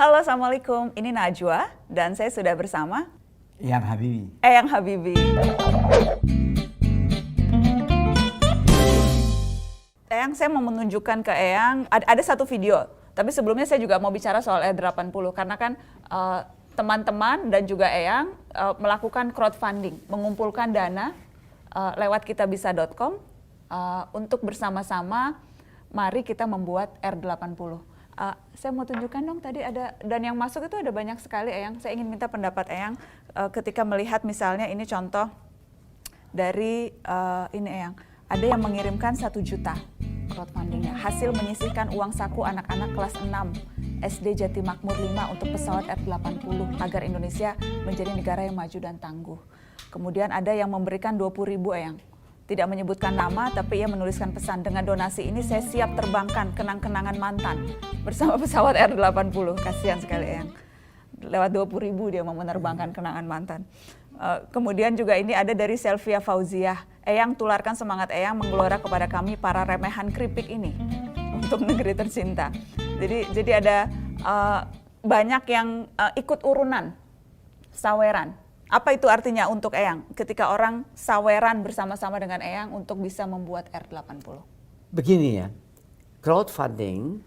Halo, Assalamualaikum. Ini Najwa dan saya sudah bersama Eyang Habibie. Eyang Habibie. Eyang, saya mau menunjukkan ke Eyang, ada satu video. Tapi sebelumnya saya juga mau bicara soal R80 karena kan teman-teman dan juga Eyang melakukan crowdfunding, mengumpulkan dana lewat kitabisa.com untuk bersama-sama mari kita membuat R80. Saya mau tunjukkan dong, tadi ada, dan yang masuk itu ada banyak sekali Eyang. Saya ingin minta pendapat Eyang ketika melihat misalnya ini contoh dari ini Eyang. Ada yang mengirimkan 1 juta crowdfundingnya. Hasil menyisihkan uang saku anak-anak kelas 6 SD Jati Makmur 5 untuk pesawat R80 agar Indonesia menjadi negara yang maju dan tangguh. Kemudian ada yang memberikan 20.000 Eyang. Tidak menyebutkan nama, tapi ia menuliskan pesan, dengan donasi ini saya siap terbangkan kenang-kenangan mantan bersama pesawat R80. Kasihan sekali Eyang. Lewat 20.000 dia mau menerbangkan kenangan mantan. Kemudian juga ini ada dari Selvia Fauziah. Eyang, tularkan semangat Eyang menggelora kepada kami para remehan keripik ini untuk negeri tercinta. Jadi ada banyak yang ikut urunan saweran. Apa itu artinya untuk Eyang ketika orang saweran bersama-sama dengan Eyang untuk bisa membuat R80? Begini ya, crowdfunding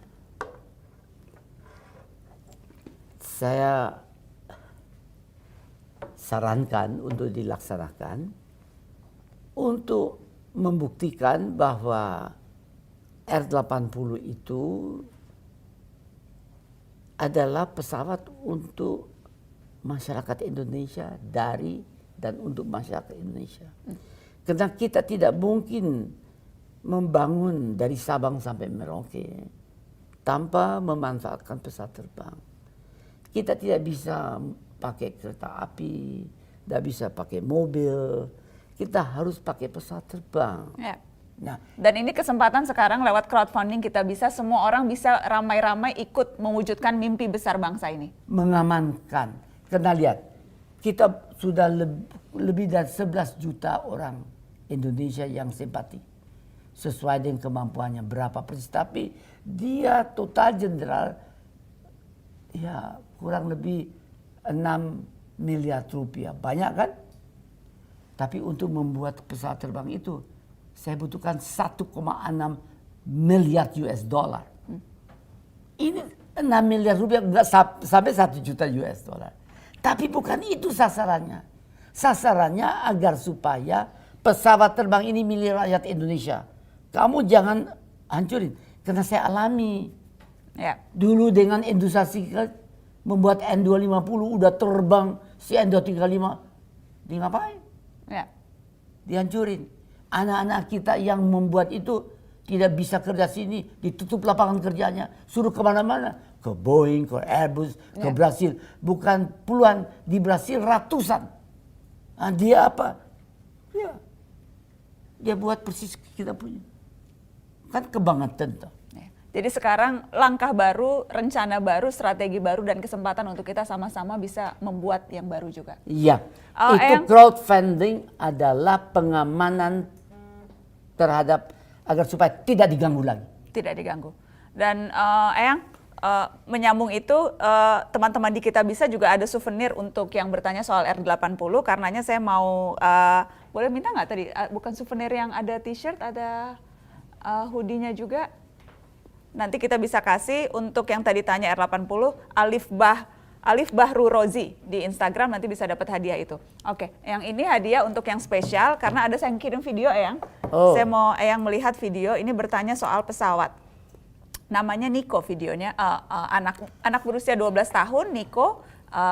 saya sarankan untuk dilaksanakan untuk membuktikan bahwa R80 itu adalah pesawat untuk masyarakat Indonesia, dari dan untuk masyarakat Indonesia. Karena kita tidak mungkin membangun dari Sabang sampai Merauke tanpa memanfaatkan pesawat terbang. Kita tidak bisa pakai kereta api, tidak bisa pakai mobil, kita harus pakai pesawat terbang. Ya. Nah, dan ini kesempatan sekarang lewat crowdfunding kita bisa, semua orang bisa ramai-ramai ikut mewujudkan mimpi besar bangsa ini. Mengamankan, karena lihat, kita sudah lebih dari 11 juta orang Indonesia yang simpati. Sesuai dengan kemampuannya berapa persis, tapi dia total general ya kurang lebih 6 miliar rupiah. Banyak kan? Tapi untuk membuat pesawat terbang itu, saya butuhkan 1,6 miliar US dollar. Ini 6 miliar rupiah, enggak sampai 1 juta US dollar. Tapi bukan itu sasarannya. Sasarannya agar supaya pesawat terbang ini milik rakyat Indonesia. Kamu jangan hancurin. Karena saya alami. Ya. Dulu dengan Indosat membuat N250 udah terbang, si N235 di ngapain? Ya. Dihancurin. Anak-anak kita yang membuat itu tidak bisa kerja sini, ditutup lapangan kerjanya, suruh kemana-mana, ke Boeing, ke Airbus, ke Brasil. Bukan puluhan, di Brasil ratusan. Nah, dia apa? Ya, dia buat persis kita punya. Kan kebangetan tuh. Jadi sekarang langkah baru, rencana baru, strategi baru, dan kesempatan untuk kita sama-sama bisa membuat yang baru juga. Iya, itu crowdfunding adalah pengamanan terhadap agar supaya tidak diganggu lagi. Tidak diganggu. Dan Eyang, menyambung itu, teman-teman di Kitabisa juga ada souvenir untuk yang bertanya soal R80, karenanya saya mau, boleh minta nggak tadi, bukan souvenir yang ada t-shirt, ada hoodie-nya juga. Nanti kita bisa kasih untuk yang tadi tanya R80, Alif Bahru Rozi di Instagram, nanti bisa dapat hadiah itu. Oke, yang ini hadiah untuk yang spesial karena ada saya yang kirim video Eyang. Saya mau Eyang melihat video ini bertanya soal pesawat. Namanya Niko videonya, anak berusia 12 tahun, Niko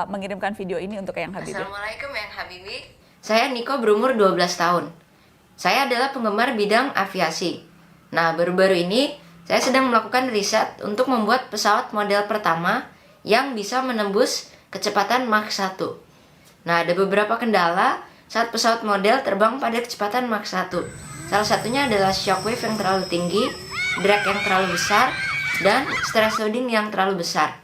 mengirimkan video ini untuk Eyang Habibie. Assalamualaikum Eyang Habibie. Saya Niko berumur 12 tahun. Saya adalah penggemar bidang aviasi. Nah, baru-baru ini saya sedang melakukan riset untuk membuat pesawat model pertama yang bisa menembus kecepatan Mach 1. Nah, ada beberapa kendala saat pesawat model terbang pada kecepatan Mach 1. Salah satunya adalah shockwave yang terlalu tinggi, drag yang terlalu besar, dan stress loading yang terlalu besar.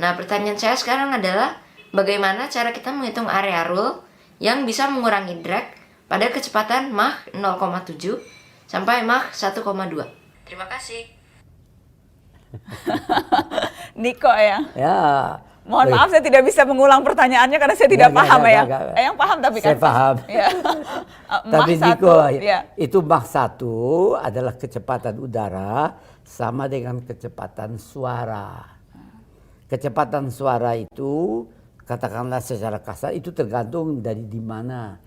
Nah, pertanyaan saya sekarang adalah bagaimana cara kita menghitung area roll yang bisa mengurangi drag pada kecepatan Mach 0,7 sampai Mach 1,2. Terima kasih. Niko Eyang. Ya. Mohon Baik. maaf saya tidak bisa mengulang pertanyaannya karena saya tidak paham Eyang. Eyang paham tapi kan? Saya paham. Ya. Tapi Mach Niko, 1, ya. itu Mach 1 adalah kecepatan udara sama dengan kecepatan suara. Kecepatan suara itu katakanlah secara kasar itu tergantung dari di mana.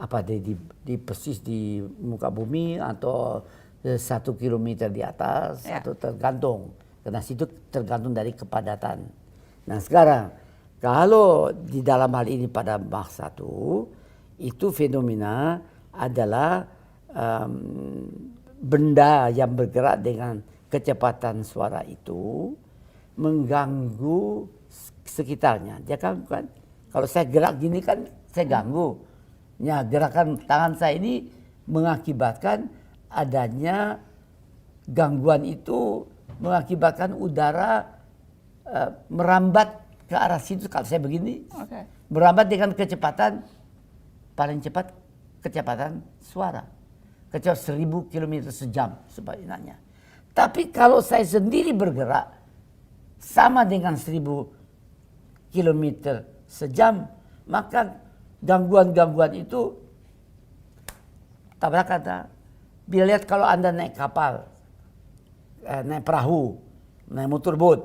Apa di persis di muka bumi atau 1 kilometer di atas Ya. atau tergantung. Karena situ tergantung dari kepadatan. Nah sekarang kalau di dalam hal ini pada Mach 1 itu fenomena adalah benda yang bergerak dengan kecepatan suara itu mengganggu sekitarnya. Dia kan kalau saya gerak gini kan saya ganggu. Ya, gerakan tangan saya ini mengakibatkan adanya gangguan itu mengakibatkan udara merambat ke arah situ. Kalau saya begini, merambat dengan kecepatan paling cepat kecepatan suara, kecepatan 1000 km sejam sebaliknya. Tapi kalau saya sendiri bergerak sama dengan 1000 km sejam, maka gangguan-gangguan itu tabrakan. Bila lihat kalau Anda naik kapal, naik perahu, naik motorboat,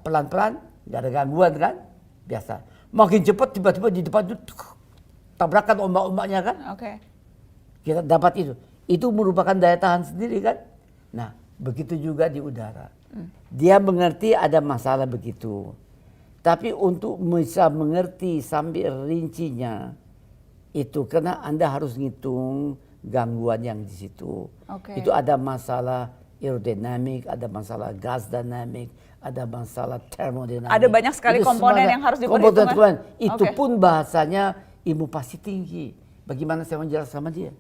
pelan-pelan, nggak ada gangguan kan, biasa. Makin cepat tiba-tiba di depan itu tabrakan ombak-ombaknya kan. Kita dapat itu. Itu merupakan daya tahan sendiri kan. Nah, begitu juga di udara. Dia mengerti ada masalah begitu. Tapi untuk bisa mengerti sambil rincinya itu karena Anda harus ngitung gangguan yang di situ. Itu ada masalah aerodinamik, ada masalah gas dinamik, ada masalah termodinamik. Ada banyak sekali itu komponen yang harus diperhitungkan. Itu pun bahasanya ilmu pasti tinggi. Bagaimana saya menjelaskan sama dia?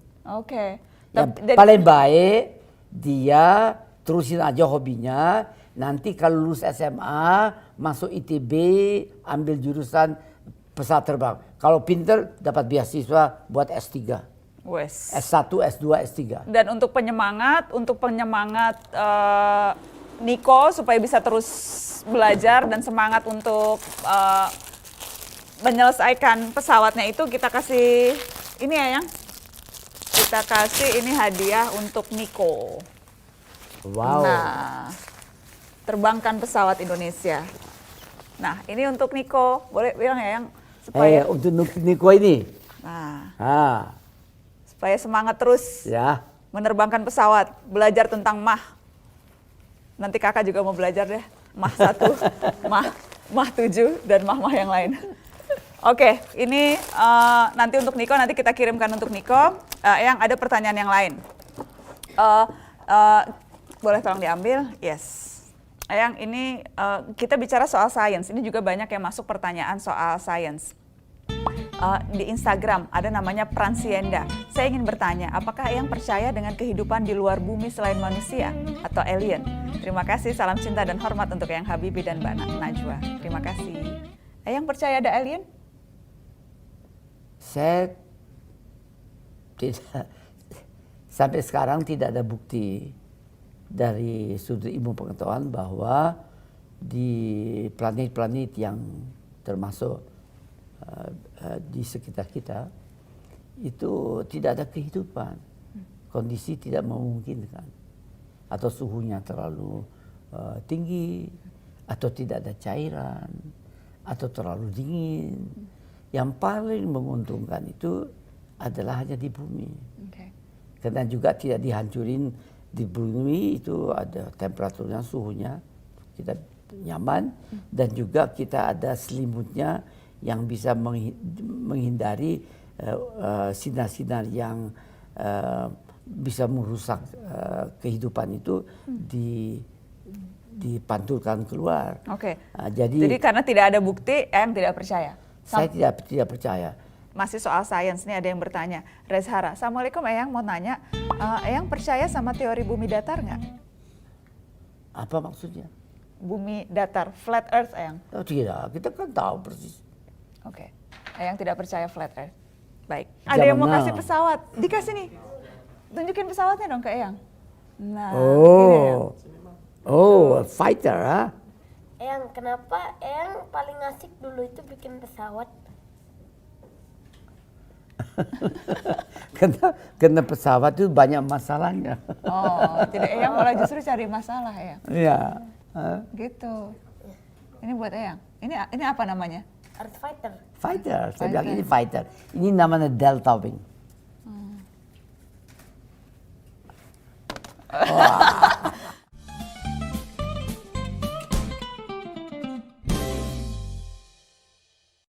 Yang paling baik dia terusin aja hobinya. Nanti kalau lulus SMA masuk ITB ambil jurusan pesawat terbang. Kalau pinter dapat beasiswa buat S3. S1, S2, S3. Dan untuk penyemangat Niko supaya bisa terus belajar dan semangat untuk menyelesaikan pesawatnya itu kita kasih ini ya yang kita kasih ini hadiah untuk Niko. Wow. Nah, terbangkan pesawat Indonesia. Nah, ini untuk Niko. Boleh bilang ya yang supaya untuk Niko ini. Nah. Supaya semangat terus ya menerbangkan pesawat, belajar tentang Mach. Nanti kakak juga mau belajar deh, Mach 1, Mach 7, dan Mach yang lain. Oke, ini nanti untuk Niko, nanti kita kirimkan untuk Niko. Yang ada pertanyaan yang lain. Boleh tolong diambil? Yes. Yang ini kita bicara soal sains, ini juga banyak yang masuk pertanyaan soal sains. Di Instagram ada namanya Pransienda. Saya ingin bertanya, apakah Eyang percaya dengan kehidupan di luar bumi selain manusia atau alien? Terima kasih, salam cinta dan hormat untuk Eyang Habibie dan Mbak Najwa. Terima kasih. Eyang percaya ada alien? Saya tidak, sampai sekarang tidak ada bukti dari sudut ilmu pengetahuan bahwa di planet-planet yang termasuk di sekitar kita itu tidak ada kehidupan, kondisi tidak memungkinkan, atau suhunya terlalu tinggi, atau tidak ada cairan, atau terlalu dingin. Yang paling menguntungkan itu adalah hanya di bumi, karena juga tidak dihancurin di bumi itu ada temperaturnya, suhunya kita nyaman, dan juga kita ada selimutnya yang bisa menghindari sinar-sinar yang bisa merusak kehidupan itu dipantulkan keluar. Jadi karena tidak ada bukti, Eyang tidak percaya? Saya tidak percaya. Masih soal sains nih, ada yang bertanya. Rezhara, Assalamualaikum, Eyang mau nanya, Eyang percaya sama teori bumi datar nggak? Apa maksudnya? Bumi datar, flat earth, Eyang? Oh, tidak, kita kan tahu persis. Eyang tidak percaya flat earth. Baik. Ada yang mau kasih pesawat, dikasih nih. Tunjukin pesawatnya dong ke Eyang. Nah, Oh, fighter, ha? Eyang, kenapa Eyang paling asik dulu itu bikin pesawat? Karena pesawat itu banyak masalahnya. Oh, tidak, Eyang malah justru cari masalah ya. Iya. Gitu. Ini buat Eyang. Ini apa namanya? Earth fighter. Fighter, saya bilang ini fighter. Ini namanya Delta Wing. Wah.